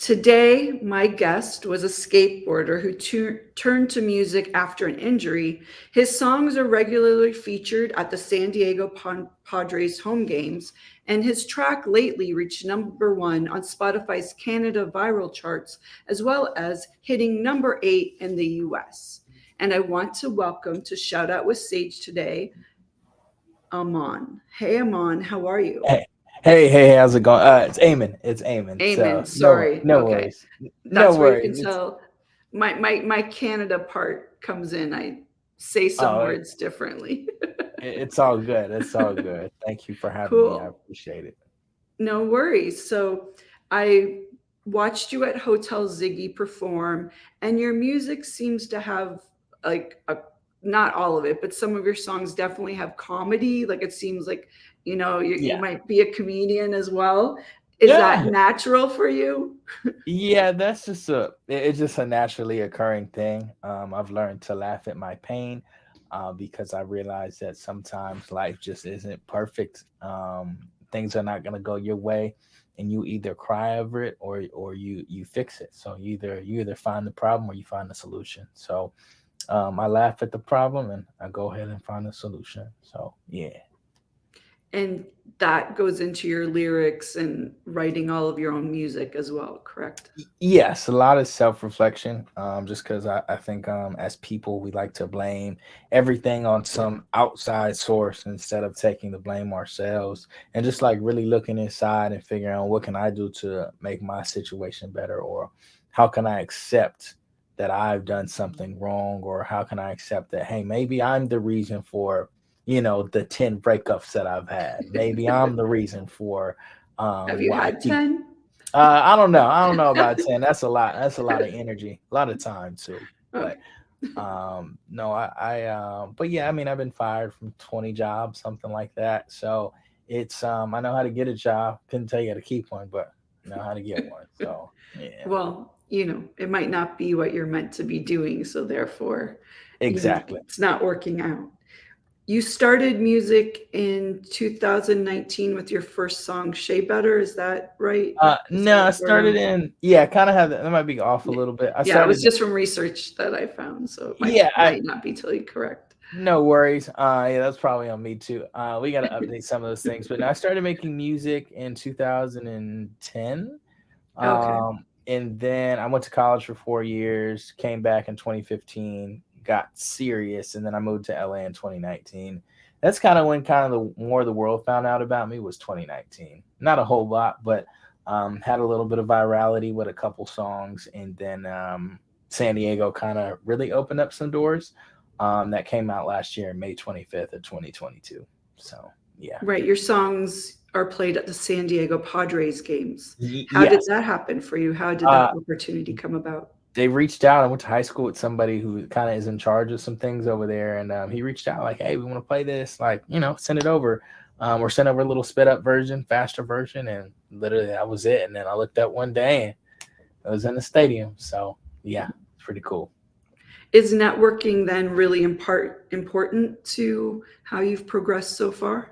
Today, my guest was a skateboarder who turned to music after an injury. His songs are regularly featured at the San Diego Padres home games, and his track lately reached #1 on Spotify's Canada viral charts, as well as hitting #8 in the US. And I want to welcome to Shout Out with Sage today, Amon. Hey, Amon, how are you? Hey, how's it going? It's Eamon. It's Eamon. Amen. So no, Sorry. no Okay. worries, no That's where you can worries. It's tell my Canada part comes in. I say some oh, it, words differently. it's all good. It's all good. Thank you for having me. I Cool. appreciate it. No worries. So I watched you at Hotel Ziggy perform, and your music seems to have like a not all of it, but some of your songs definitely have comedy. Like it seems like, you Yeah, might be a comedian as well. Is that yeah, natural for you? yeah. That's just it's just a naturally occurring thing. I've learned to laugh at my pain, because I realize that sometimes life just isn't perfect. Things are not gonna go your way, and you either cry over it or you fix it. So you either find the problem or you find the solution. So I laugh at the problem and I go ahead and find a solution. So yeah. And that goes into your lyrics and writing all of your own music as well, correct? Yes, a lot of self-reflection. Just because I think as people we like to blame everything on some outside source instead of taking the blame ourselves and just like really looking inside and figuring out what can I do to make my situation better, or how can I accept that I've done something wrong, or how can I accept that hey, maybe I'm the reason for the 10 breakups that I've had. Maybe I'm the reason for Have you why had people. 10? I don't know. I don't know about 10. That's a lot. That's a lot of energy, a lot of time too. Okay. But no, but yeah, I mean, I've been fired from 20 jobs, something like that. So it's I know how to get a job. Couldn't tell you how to keep one, but I know how to get one. So yeah, Well, it might not be what you're meant to be doing, so therefore, exactly. it's not working out. You started music in 2019 with your first song, Shea Better. Is that right? Is No, that I where started I'm? in, yeah, kind of have that might be off a little bit. I Yeah, it was started, just from research that I found, so it might yeah, I might not be totally correct. no worries. Yeah, that's probably on me too. We got to update some of those things. But no, I started making music in 2010. Okay. And then I went to college for 4 years, came back in 2015, got serious, and then I moved to LA in 2019. That's kind of when kind of the more the world found out about me was 2019. Not a whole lot, but had a little bit of virality with a couple songs, and then San Diego kind of really opened up some doors. That came out last year, May 25th of 2022. So yeah. Right, your songs are played at the San Diego Padres games. How did Yes. that happen for you? How did that Uh, opportunity come about? they reached out. I went to high school with somebody who kind of is in charge of some things over there, and he reached out like, "Hey, we want to play this. Like, send it over, or send over a little sped up version, faster version." And literally, that was it. And then I looked up one day, and it was in the stadium. So yeah, it's pretty cool. Is networking then really important to how you've progressed so far?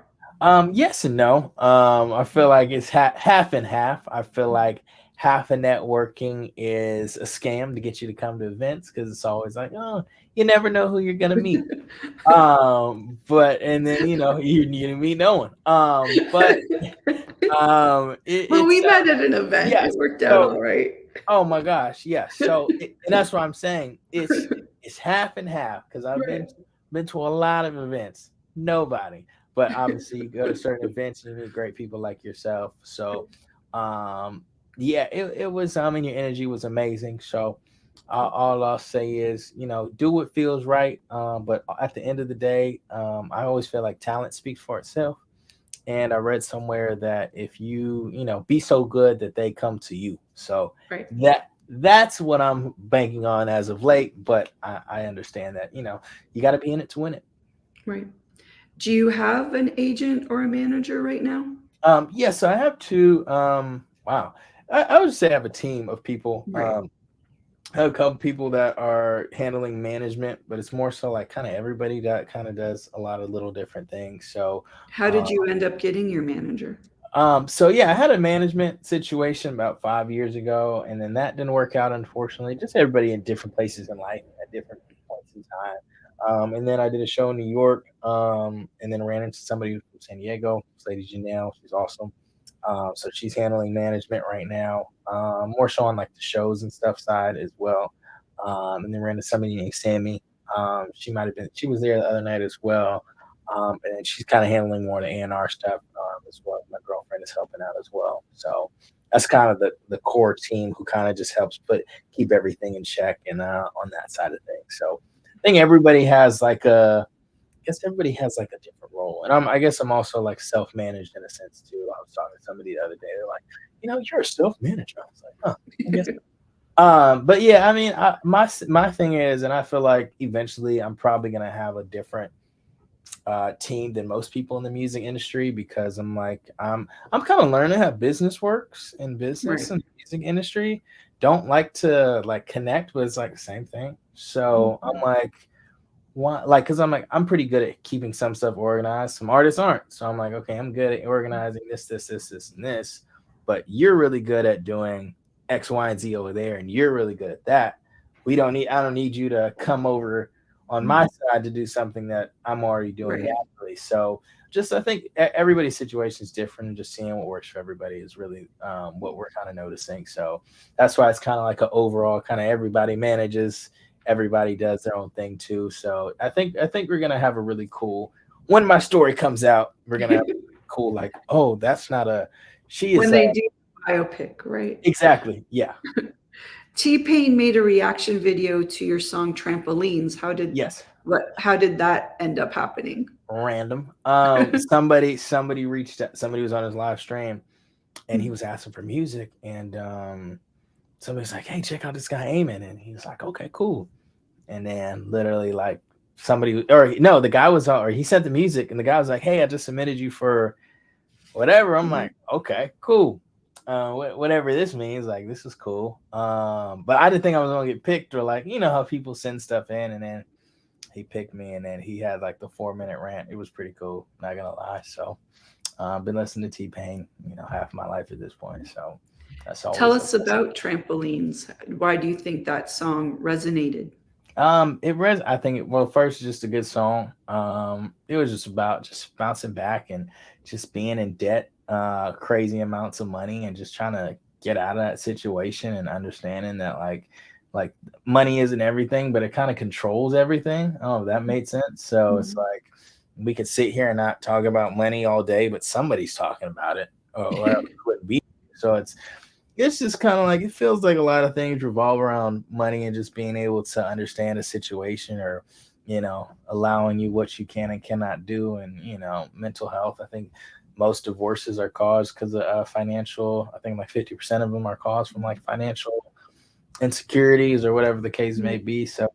Yes and no. I feel like it's half and half. I feel like half of networking is a scam to get you to come to events because it's always like, oh, you never know who you're gonna meet. But and then you meet no one. But Well, we it's met at an event. yes. It worked out So all right. oh my gosh, yes. So and that's what I'm saying. It's half and half because I've been Right. been to a lot of events. Nobody, but obviously you go to certain events and you meet great people like yourself. So, um, yeah, it was. I mean, your energy was amazing. So, all I'll say is, do what feels right. But at the end of the day, I always feel like talent speaks for itself. And I read somewhere that if be so good that they come to you. So Right. that's what I'm banking on as of late. But I understand that you got to be in it to win it. Right. Do you have an agent or a manager right now? Yeah, so I have two. Wow, I would say I have a team of people. Right. I have a couple people that are handling management, but it's more so like kind of everybody that kind of does a lot of little different things. So How did um, you end up getting your manager? So yeah, I had a management situation about 5 years ago, and then that didn't work out, unfortunately. Just everybody in different places in life at different points in time. And then I did a show in New York, and then ran into somebody from San Diego, this lady Janelle. She's awesome. So she's handling management right now, more so on like the shows and stuff side as well. And then ran into somebody named Sammy. She might have been, she was there the other night as well. And then she's kind of handling more of the A&R stuff as well. My girlfriend is helping out as well. So that's kind of the core team who kind of just helps keep everything in check and on that side of things. So I think everybody has like everybody has like a different role. And I guess I'm also like self-managed in a sense too. I was talking to somebody the other day. They're like, you're a self-manager. I was like, huh, I guess. But yeah, I mean, my thing is, and I feel like eventually I'm probably gonna have a different team than most people in the music industry, because I'm kind of learning how business works in business Right. and music industry. Don't like to like connect, but it's like the same thing. So I'm like, why? Like, because I'm like, I'm pretty good at keeping some stuff organized. Some artists aren't. So I'm like, okay, I'm good at organizing this, and this. But you're really good at doing X, Y, and Z over there, and you're really good at that. I don't need you to come over on my side to do something that I'm already doing Right. naturally. So just, I think everybody's situation is different, and just seeing what works for everybody is really what we're kind of noticing. So that's why it's kind of like an overall kind of everybody manages, everybody does their own thing too. So I think we're gonna have a really cool, when my story comes out, we're gonna have a really cool, like, oh, that's not a, she When is they do biopic, right? exactly, yeah, T-Pain made a reaction video to your song Trampolines. yes, How did that end up happening? random. Somebody reached out, somebody was on his live stream, and he was asking for music, and somebody's like, hey, check out this guy Eamon, and he's like, okay, cool. And then literally like somebody, or no, the guy was, or he sent the music, and the guy was like, hey, I just submitted you for whatever. I'm like, okay, cool. Whatever this means, like, this is cool. But I didn't think I was gonna get picked, or like, how people send stuff in, and then he picked me, and then he had like the 4-minute rant. It was pretty cool, not gonna lie. So I've been listening to T-Pain, half my life at this point. So that's Tell always us about Trampolines. Why do you think that song resonated? I think well, first, just a good song. It was just about just bouncing back and just being in debt, crazy amounts of money, and just trying to get out of that situation, and understanding that like money isn't everything, but it kind of controls everything. Oh, that made sense. So it's like we could sit here and not talk about money all day, but somebody's talking about it, or else it wouldn't be. So it's just kind of like, it feels like a lot of things revolve around money, and just being able to understand a situation, or allowing you what you can and cannot do, and mental health. I think most divorces are caused because of financial. I think like 50% of them are caused from like financial insecurities, or whatever the case may be. So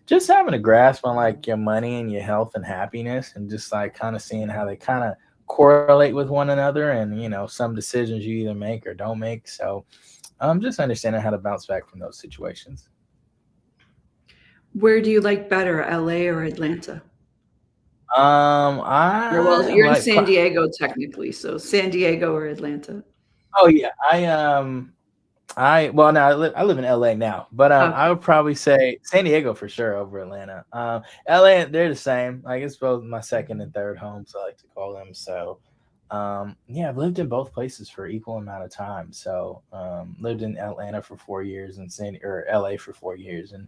just having a grasp on like your money and your health and happiness, and just like kind of seeing how they kind of correlate with one another, and some decisions you either make or don't make. So just understanding how to bounce back from those situations. Where do you like better, LA or Atlanta? Or, well, I you're in like San Diego technically, so San Diego or Atlanta? oh yeah, I well, now I live in LA now, but I Okay. would probably say San Diego for sure over Atlanta. LA, they're the same. Like, it's both my second and third homes, I like to call them. So yeah, I've lived in both places for equal amount of time. So lived in Atlanta for 4 years, and LA for 4 years, and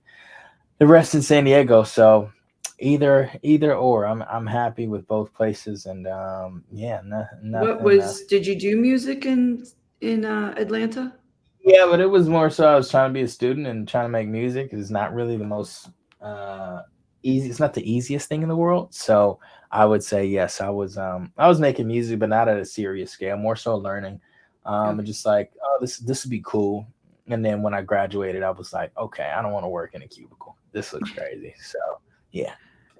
the rest in San Diego. So either or, I'm happy with both places, and yeah, nothing. Did you do music in Atlanta? Yeah, but it was more so I was trying to be a student and trying to make music. It's not really the most uh, easy. It's not the easiest thing in the world. So I would say yes. I was making music, but not at a serious scale. More so learning, and Okay. just like, oh, this would be cool. And then when I graduated, I was like, okay, I don't want to work in a cubicle. This looks crazy. So yeah,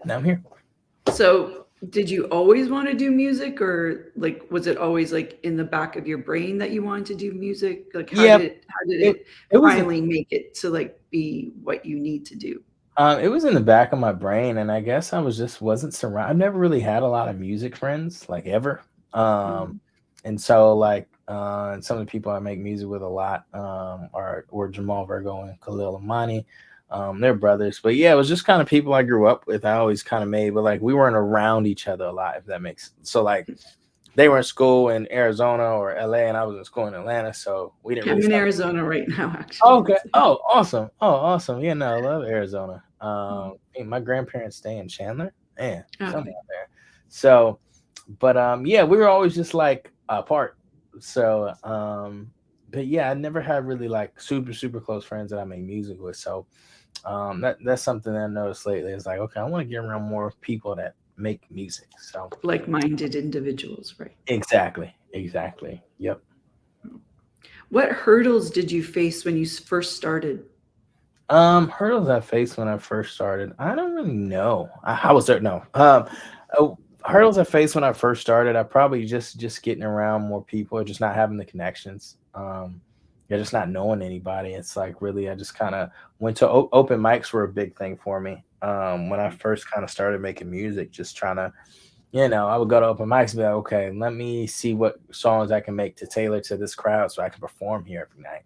now I'm here. So, did you always want to do music, or like was it always like in the back of your brain that you wanted to do music? Like Yeah, how did it it it was finally make it to like be what you need to do? It was in the back of my brain, and I guess I wasn't surrounded. I've never really had a lot of music friends, like, ever. Um, Mhm. And so like some of the people I make music with a lot are Jamal Virgo and Khalil Amani. They're brothers, but yeah, it was just kind of people I grew up with. I always kind of made, but like we weren't around each other a lot, if that makes sense. So like they were in school in Arizona or LA, and I was in school in Atlanta, so we didn't really I'm in start. Arizona right now, actually. Okay. Oh, awesome. Oh, awesome. Yeah, no, I love Arizona. Hey, my grandparents stay in Chandler. Man, somewhere Okay. out there. So, but yeah, we were always just like apart. So, but yeah, I never had really like super close friends that I make music with. So, that's something that I noticed lately. It's like, okay, I want to get around more people that make music. So, Like-minded individuals, right? exactly. Yep. What hurdles did you face when you first started? Hurdles I faced when I first started. I don't really know. I was there. No. Hurdles I faced when I first started. I probably just getting around more people, or just not having the connections. Yeah, just not knowing anybody. It's like really, I just kind of went to open mics were a big thing for me. When I first kind of started making music, just trying to, I would go to open mics and be like, okay, let me see what songs I can make to tailor to this crowd so I can perform here every night.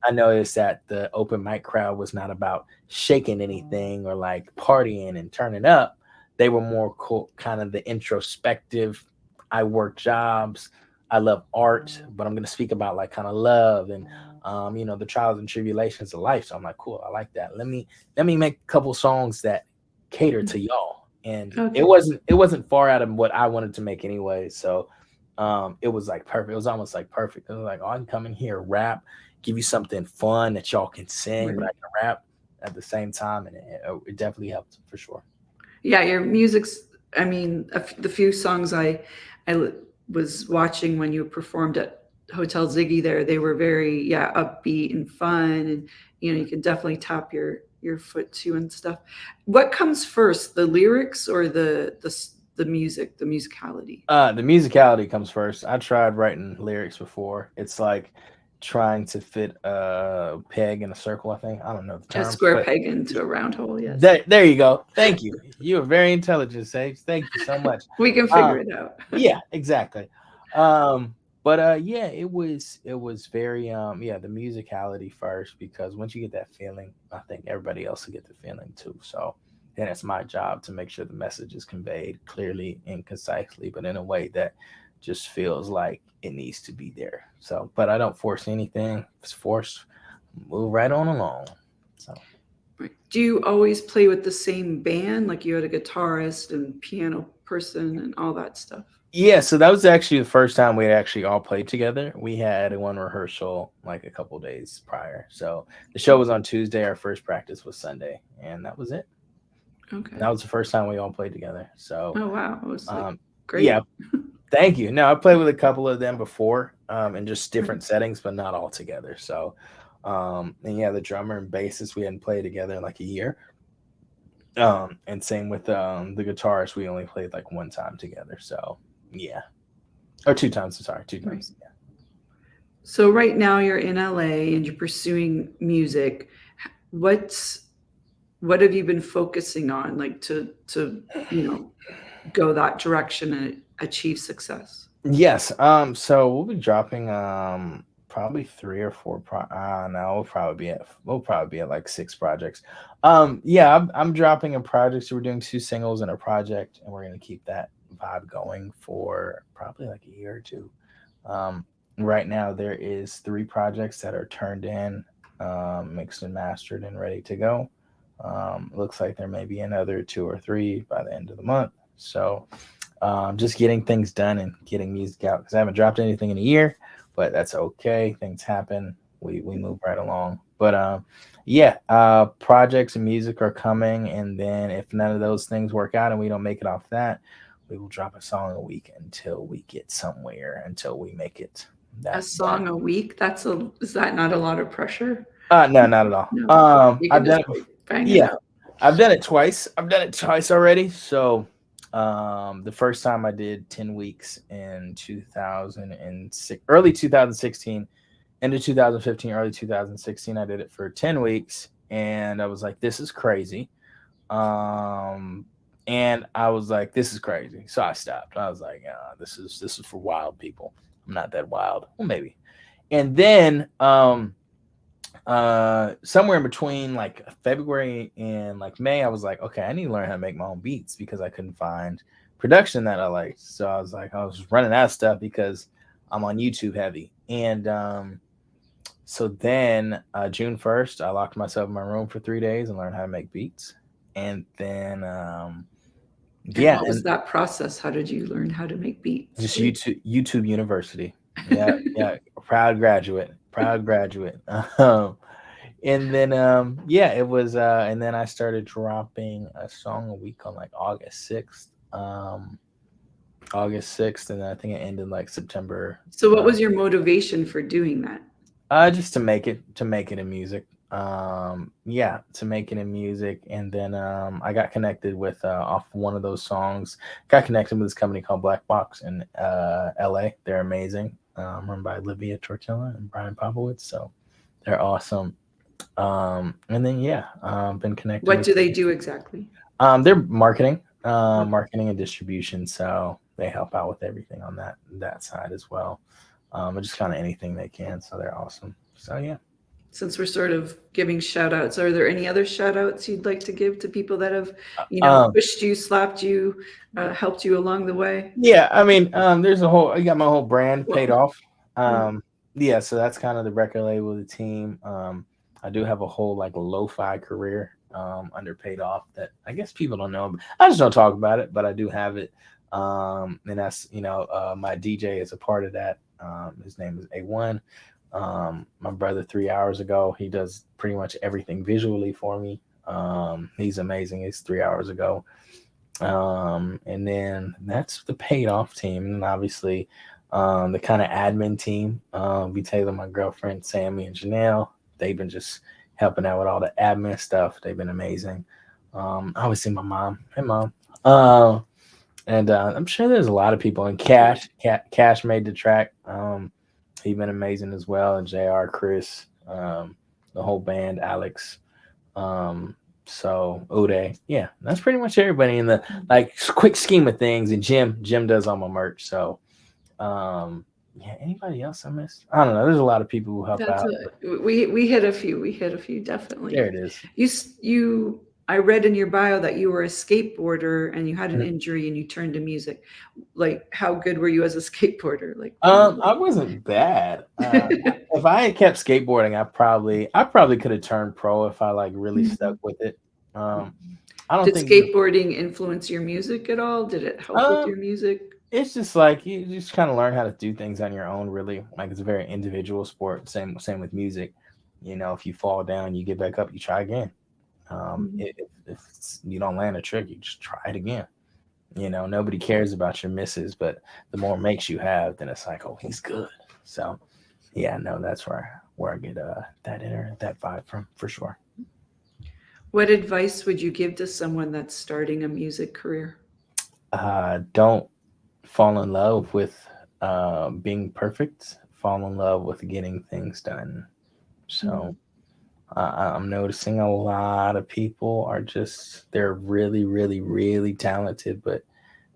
I noticed that the open mic crowd was not about shaking anything or like partying and turning up. They were more cool, kind of the introspective. I work jobs. I love art, but I'm going to speak about like kind of love and, the trials and tribulations of life. So I'm like, cool. I like that. Let me make a couple songs that cater to y'all. And it Okay. wasn't far out of what I wanted to make anyway. So, it was like perfect. It was almost like perfect. It was like, oh, I can come in here, rap, give you something fun that y'all can sing, but I Right. can rap at the same time, and it definitely helped for sure. Yeah, your music's, I mean, the few songs I was watching when you performed at Hotel Ziggy there, they were very, yeah, upbeat and fun. And, you can definitely tap your foot too and stuff. What comes first, the lyrics or the music, the musicality? The musicality comes first. I tried writing lyrics before. It's like trying to fit a peg in a circle. I think I don't know the A term, square but peg into a round hole, yes. there you go. Thank you. You are very intelligent, Sage. Thank you so much. We can Uh, figure it out. Yeah, exactly. But yeah, it was very yeah, the musicality first, because once you get that feeling, I think everybody else will get the feeling too. So then it's my job to make sure the message is conveyed clearly and concisely, but in a way that just feels like it needs to be there. So, but I don't force anything. If it's forced, move right on along. So Right. Do you always play with the same band? Like you had a guitarist and piano person and all that stuff? yeah, so that was actually the first time we had actually all played together. We had one rehearsal like a couple days prior. So the show was on Tuesday. Our first practice was Sunday, and that was it. Okay. That was the first time we all played together. So, Oh, wow. It was like yeah, great. thank you. No, I played with a couple of them before, in just Right. different settings, but not all together. So, and yeah, the drummer and bassist we hadn't played together in like a year. And same with the guitarist, we only played like one time together. So, yeah, or two times. Sorry, two Right. times. Yeah. So right now you're in LA and you're pursuing music. What's what have you been focusing on, like to go that direction and achieve success? Yes. So we'll be dropping probably three or four. No, we'll probably be at like six projects. Yeah, I'm dropping a project. So we're doing two singles and a project, and we're gonna keep that vibe going for probably like a year or two. Um, right now there is three projects that are turned in, mixed and mastered and ready to go. Looks like there may be another two or three by the end of the month. So just getting things done and getting music out, because I haven't dropped anything in a year, but that's okay. Things happen. We move right along. But yeah, projects and music are coming, and then if none of those things work out and we don't make it off that, we will drop a song a week until we get somewhere, until we make it. A That song a week? Is that not a lot of pressure? no, not at all. No. You can I've just done it. bang it Yeah, out. I've done it twice. I've done it twice already. So, the first time I did 10 weeks in 2006, early 2016, into 2015, early 2016. I did it for 10 weeks, and I was like, "This is crazy." Um, And I was like, this is crazy. So I stopped. I was like, this is for wild people. I'm not that wild. Well, maybe. And then somewhere in between like February and like May, I was like, okay, I need to learn how to make my own beats because I couldn't find production that I liked. So I was like, I was running out of stuff because I'm on YouTube heavy. And so then June 1st, I locked myself in my room for 3 days and learned how to make beats. And then And yeah, what was and that process? How did you learn how to make beats? just YouTube University. Yeah, yeah, proud graduate, proud graduate. And then yeah, it was and then I started dropping a song a week on like August 6th. August 6th, and then I think it ended like September. So what was your motivation for doing that? Just to make it in music. Yeah, to make it in music. And then I got connected with off one of those songs, got connected with this company called Black Box in LA. They're amazing. Run by Livia Tortilla and Brian Popowitz. So they're awesome. And then yeah, been connected What with do they do exactly? they're marketing and distribution. So they help out with everything on that side as well. Just kind of anything they can. So they're awesome. So yeah. Since we're sort of giving shout outs, are there any other shout outs you'd like to give to people that have, pushed you, slapped you, helped you along the way? Yeah, I mean, there's I got my whole brand paid Well, off. Yeah, so that's kind of the record label, the team. I do have a whole like lo-fi career under paid off that I guess people don't know. I just don't talk about it, but I do have it. And that's my DJ is a part of that. His name is A1. My brother 3 hours ago, he does pretty much everything visually for me. He's amazing. It's 3 hours ago. And then that's the paid off team. And obviously, the kind of admin team, B Taylor, my girlfriend, Sammy, and Janelle, they've been just helping out with all the admin stuff. They've been amazing. I always see my mom. Hey, mom. And I'm sure there's a lot of people. And Cash made the track. He's been amazing as well. And JR, Chris, the whole band, Alex. So Uday, yeah, that's pretty much everybody in the like quick scheme of things. And Jim does all my merch. So, yeah, anybody else I missed? I don't know. There's a lot of people who help out. We hit a few. We hit a few, definitely. There it is. You. I read in your bio that you were a skateboarder and you had an injury and you turned to music. Like, how good were you as a skateboarder? Like, I wasn't bad. If I had kept skateboarding, I probably could have turned pro if I like really stuck with it. I don't did think skateboarding influence your music at all? Did it help with your music? It's just like you just kind of learn how to do things on your own. Really, like it's a very individual sport. Same with music. If you fall down, you get back up, you try again. If you don't land a trick, you just try it again. Nobody cares about your misses, but the more makes you have, then it's like, oh, he's good. So, yeah, no, that's where I get that vibe from for sure. What advice would you give to someone that's starting a music career? Don't fall in love with being perfect. Fall in love with getting things done. So. I'm noticing a lot of people they're really, really, really talented, but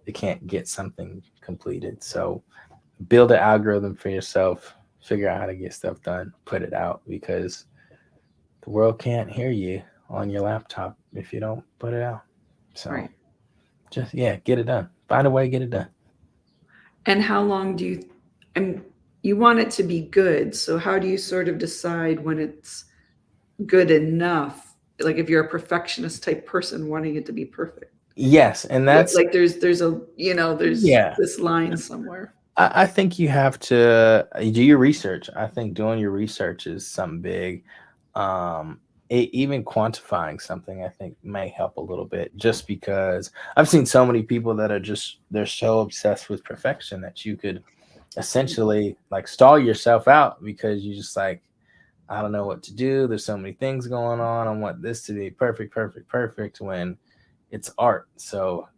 they can't get something completed. So build an algorithm for yourself, figure out how to get stuff done, put it out, because the world can't hear you on your laptop if you don't put it out. So just, get it done. Find a way to get it done. And how long do you want it to be good? So how do you sort of decide when it's good enough? Like if you're a perfectionist type person wanting it to be perfect. Yes, and that's like there's this line somewhere. I think you have to do your research. I think doing your research is something big. Even quantifying something, I think, may help a little bit, just because I've seen so many people that they're so obsessed with perfection that you could essentially like stall yourself out because you just like, I don't know what to do. There's so many things going on. I want this to be perfect, when it's art. So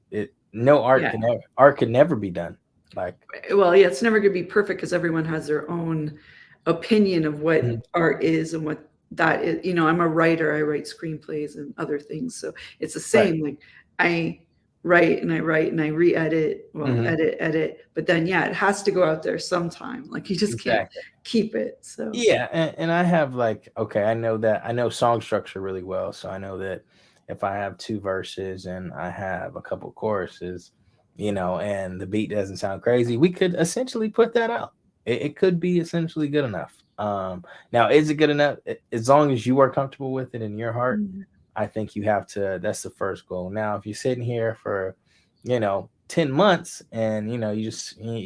art could never be done. It's never going to be perfect because everyone has their own opinion of what art is and what that is. I'm a writer. I write screenplays and other things. So it's the same. Right. Like write and I write and I re-edit, well, Mhm. edit, but then yeah, it has to go out there sometime. Like you just can't Exactly. keep it. So Yeah, and I have like, okay, I know song structure really well, so I know that if I have two verses and I have a couple choruses, and the beat doesn't sound crazy, we could essentially put that out. It could be essentially good enough. Now, is it good enough? As long as you are comfortable with it in your heart, mhm. I think you have to. That's the first goal. Now, if you're sitting here for, 10 months and you're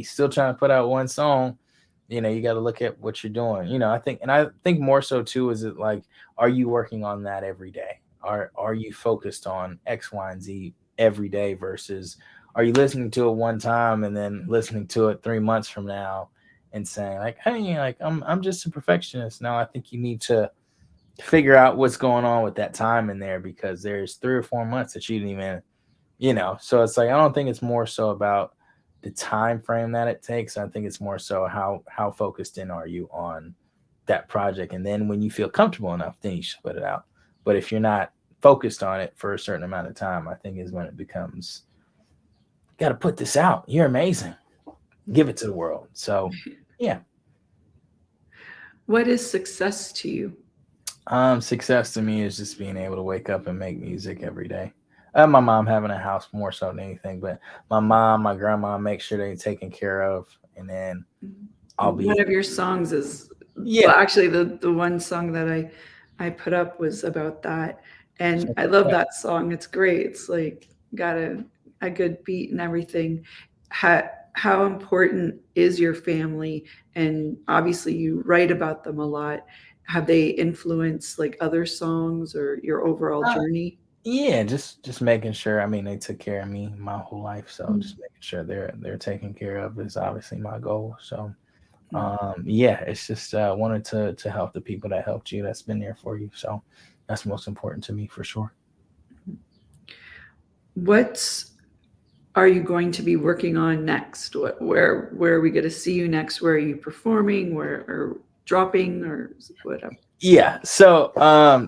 still trying to put out one song, you got to look at what you're doing. I think more so too is it like, are you working on that every day? Are you focused on X, Y, and Z every day versus are you listening to it one time and then listening to it 3 months from now and saying like, hey, like I'm just a perfectionist. Now I think you need to figure out what's going on with that time in there because there's 3 or 4 months that you didn't even, so it's like I don't think it's more so about the time frame that it takes. I think it's more so how focused in are you on that project, and then when you feel comfortable enough, then you should put it out. But if you're not focused on it for a certain amount of time, I think is when it becomes, got to put this out, you're amazing, give it to the world. So yeah. What is success to you? Success to me is just being able to wake up and make music every day. My mom having a house more so than anything, but my mom, my grandma make sure they're taken care of, and then I'll One be, of your songs is, well, yeah. actually the one song that I put up was about that. And Check I it love out. that song. It's great. It's like got a good beat and everything. How important is your family? And obviously you write about them a lot. Have they influenced like other songs or your overall Uh, journey? yeah, just making sure. I mean, they took care of me my whole life, so Mm, just making sure they're taken care of is obviously my goal. So, mm. yeah, it's just wanted to help the people that helped you, that's been there for you. So that's most important to me for sure. What are you going to be working on next? Where are we going to see you next? Where are you performing? Where or dropping or whatever? Yeah. So,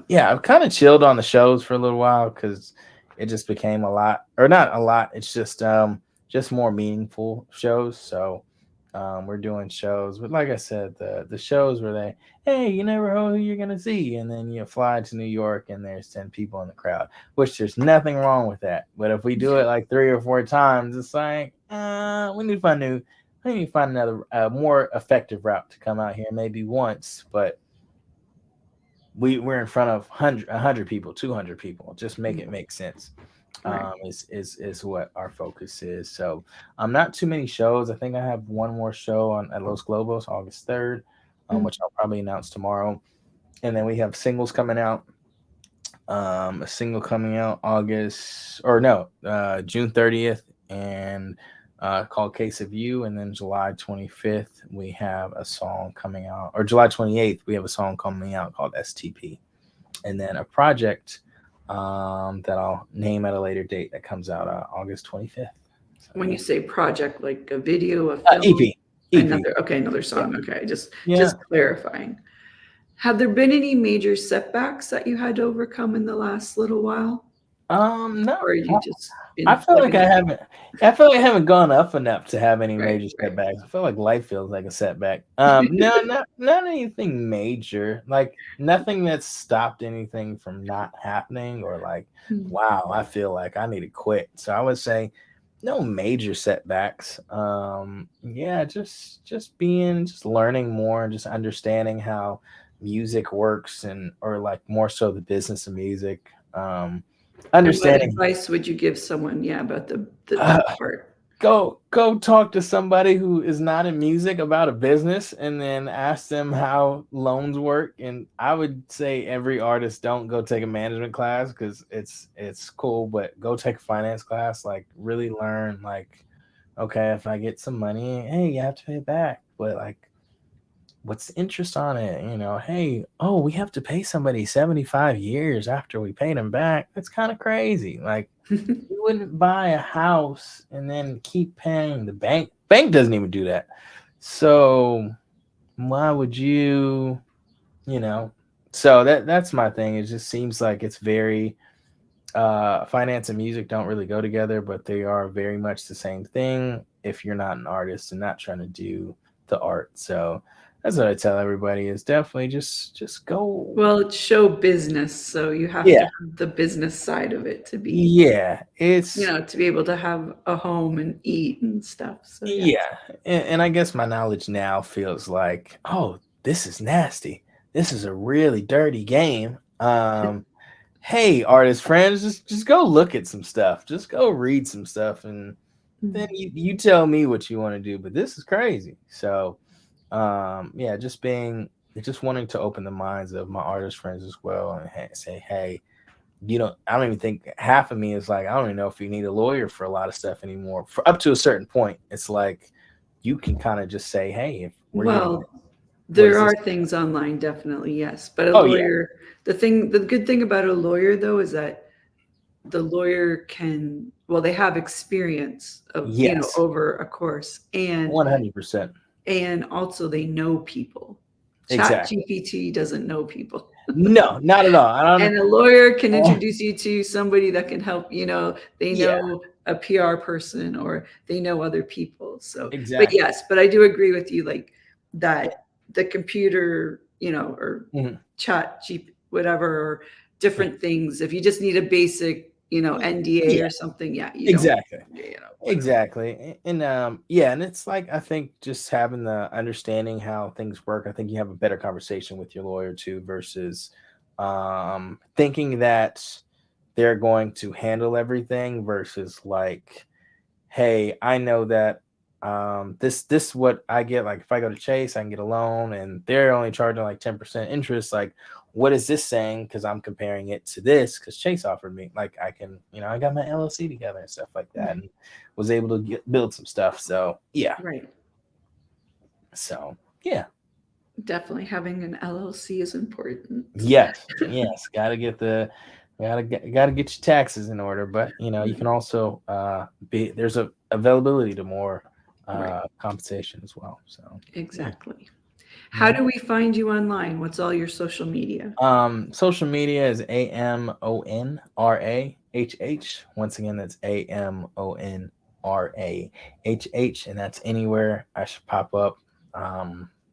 yeah, I've kind of chilled on the shows for a little while because it just became a lot, or not a lot. It's just more meaningful shows. So, we're doing shows, but like I said, the shows where hey, you never know who you're gonna see, and then you fly to New York and there's 10 people in the crowd, which there's nothing wrong with that. But if we do it like 3 or 4 times, it's like, we need to find another, more effective route to come out here, maybe once, but we're in front of 100 people, 200 people. Just make it make sense. Right. Is what our focus is. So not too many shows. I think I have one more show on at Los Globos August 3rd, Mm. which I'll probably announce tomorrow. And then we have singles coming out. A single coming out August, or no, June 30th, and called Case of You. And then July 25th, we have a song coming out, or July 28th, we have a song coming out called STP. And then a project that I'll name at a later date that comes out August 25th. So, When yeah. you say project, like a video, a film, EP. EP. another Yeah. song. Okay, Yeah. just clarifying. Have there been any major setbacks that you had to overcome in the last little while, No. or are you just I in feel like plugging I along? haven't. I feel like I haven't gone up enough to have any Right, major right. setbacks. I feel like life feels like a setback. No, not anything major. Like nothing that's stopped anything from not happening, or like, Mm. wow, I feel like I need to quit. So I would say no major setbacks. Yeah, just learning more and just understanding how music works, and or like more so the business of music. And what Understanding. advice would you give someone, yeah, about uh, that part? go talk to somebody who is not in music about a business, and then ask them how loans work. And I would say every artist, don't go take a management class because it's cool, but go take a finance class. Like really learn, like, okay, if I get some money, hey, you have to pay it back, but like, what's the interest on it? Hey, oh, we have to pay somebody 75 years after we paid them back. That's kind of crazy. Like, you wouldn't buy a house and then keep paying the bank. Bank doesn't even do that. So why would you, you know? So that's my thing. It just seems like it's very finance and music don't really go together, but they are very much the same thing if you're not an artist and not trying to do the art. So that's what I tell everybody is definitely just go. Well, it's show business, so you have to Yeah, have the business side of it to be, yeah, it's to be able to have a home and eat and stuff. So yeah. yeah, and I guess my knowledge now feels like, oh, this is nasty. This is a really dirty game. Hey, artist friends, just go look at some stuff. Just go read some stuff, and then you tell me what you want to do. But this is crazy. So, yeah, just wanting to open the minds of my artist friends as well, and say, hey, I don't even think half of me is like, I don't even know if you need a lawyer for a lot of stuff anymore. For up to a certain point, it's like you can kind of just say, hey, if we're getting Well, what is there this? are things online, definitely, yes. But a Oh yeah, lawyer, the good thing about a lawyer though is that the lawyer can, well, they have experience of, yes, over a course, 100%, and also they know people. Chat exactly. GPT doesn't know people. No, not at all. I don't. And a lawyer can Oh, introduce you to somebody that can help, they yeah, know a PR person or they know other people. So, but exactly. yes, but I do agree with you, like that the computer, or Mhm. chat, whatever, or different things. If you just need a basic, NDA Yeah, or something, yeah, you don't, exactly. whatever. Exactly. And yeah, and it's like I think just having the understanding how things work, I think you have a better conversation with your lawyer too versus thinking that they're going to handle everything versus like, hey, I know that this what I get, like if I go to Chase, I can get a loan and they're only charging like 10% interest. Like, what is this saying? Because I'm comparing it to this because Chase offered me. Like I can, I got my LLC together and stuff like that and was able to build some stuff. So yeah. Right. So yeah. Definitely having an LLC is important. Yes. Yes. Gotta get your taxes in order. But you can also there's a availability to more Right. compensation as well. So yeah. Exactly. How Yeah. do we find you online? What's all your social media? Social media is AMONRAHH. Once again, that's AMONRAHH, and that's anywhere I should pop up.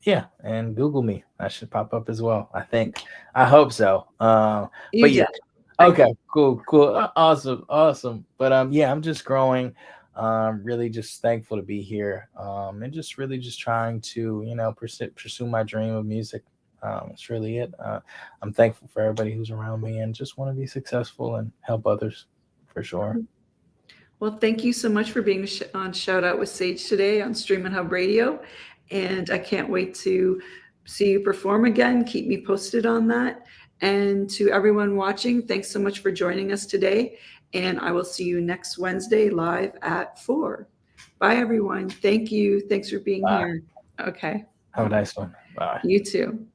Yeah, and Google me. I should pop up as well. I hope so. You But yeah, did. I okay, cool, awesome, awesome. But yeah, I'm just growing. Really just thankful to be here. And just really just trying to pursue my dream of music. That's really it. I'm thankful for everybody who's around me and just want to be successful and help others for sure. Well, thank you so much for being on Shout Out with Sage today on Streaminn Hub Radio. And I can't wait to see you perform again. Keep me posted on that. And to everyone watching, thanks so much for joining us today. And I will see you next Wednesday live at 4. Bye, everyone. Thank you. Thanks for being Bye. here. Okay. Have a nice one. Bye. You too.